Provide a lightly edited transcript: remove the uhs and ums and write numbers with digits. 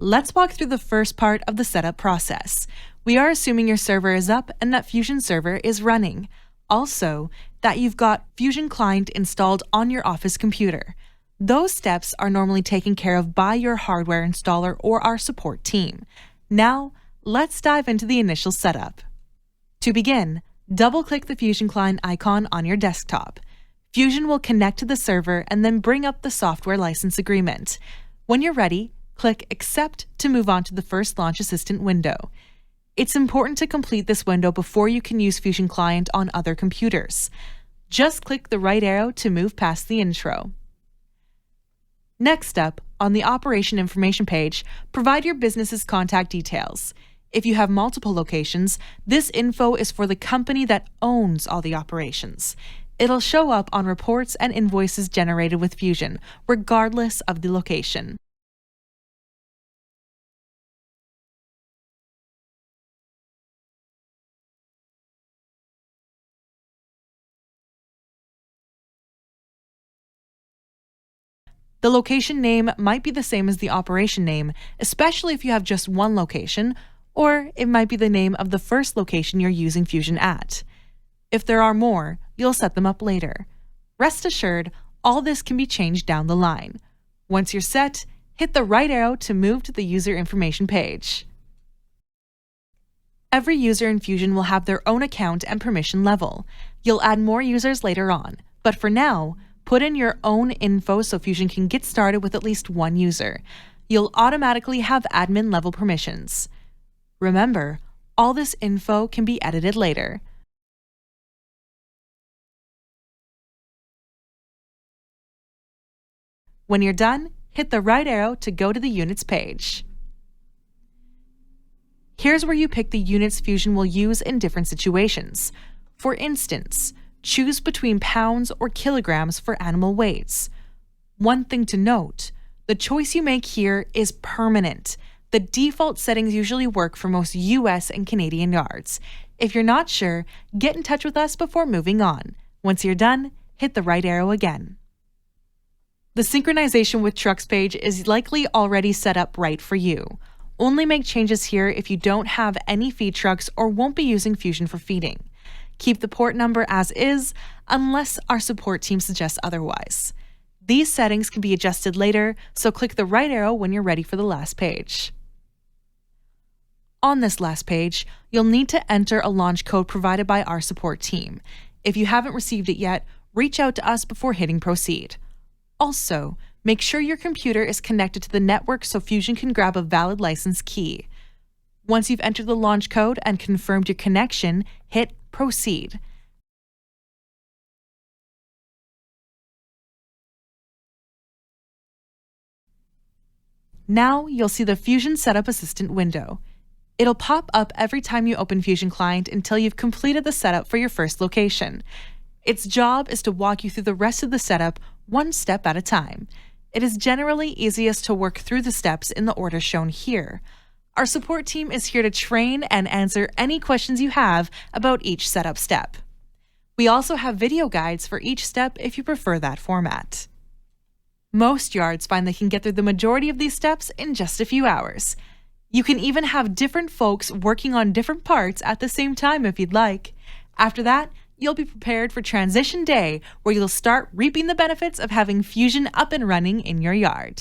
Let's walk through the first part of the setup process. We are assuming your server is up and that Fusion Server is running. Also, that you've got Fusion Client installed on your office computer. Those steps are normally taken care of by your hardware installer or our support team. Now, let's dive into the initial setup. To begin, double-click the Fusion Client icon on your desktop. Fusion will connect to the server and then bring up the software license agreement. When you're ready, click Accept to move on to the first Launch Assistant window. It's important to complete this window before you can use Fusion Client on other computers. Just click the right arrow to move past the intro. Next up, on the Operation Information page, provide your business's contact details. If you have multiple locations, this info is for the company that owns all the operations. It'll show up on reports and invoices generated with Fusion, regardless of the location. The location name might be the same as the operation name, especially if you have just one location, or it might be the name of the first location you're using Fusion at. If there are more, you'll set them up later. Rest assured, all this can be changed down the line. Once you're set, hit the right arrow to move to the user information page. Every user in Fusion will have their own account and permission level. You'll add more users later on, but for now, put in your own info so Fusion can get started with at least one user. You'll automatically have admin level permissions. Remember, all this info can be edited later. When you're done, hit the right arrow to go to the Units page. Here's where you pick the units Fusion will use in different situations. For instance, choose between pounds or kilograms for animal weights. One thing to note, the choice you make here is permanent. The default settings usually work for most US and Canadian yards. If you're not sure, get in touch with us before moving on. Once you're done, hit the right arrow again. The Synchronization with Trucks page is likely already set up right for you. Only make changes here if you don't have any feed trucks or won't be using Fusion for feeding. Keep the port number as is, unless our support team suggests otherwise. These settings can be adjusted later, so click the right arrow when you're ready for the last page. On this last page, you'll need to enter a launch code provided by our support team. If you haven't received it yet, reach out to us before hitting proceed. Also, make sure your computer is connected to the network so Fusion can grab a valid license key. Once you've entered the launch code and confirmed your connection, hit Proceed. Now you'll see the Fusion Setup Assistant window. It'll pop up every time you open Fusion Client until you've completed the setup for your first location. Its job is to walk you through the rest of the setup one step at a time. It is generally easiest to work through the steps in the order shown here. Our support team is here to train and answer any questions you have about each setup step. We also have video guides for each step if you prefer that format. Most yards find they can get through the majority of these steps in just a few hours. You can even have different folks working on different parts at the same time if you'd like. After that, you'll be prepared for Transition Day, where you'll start reaping the benefits of having Fusion up and running in your yard.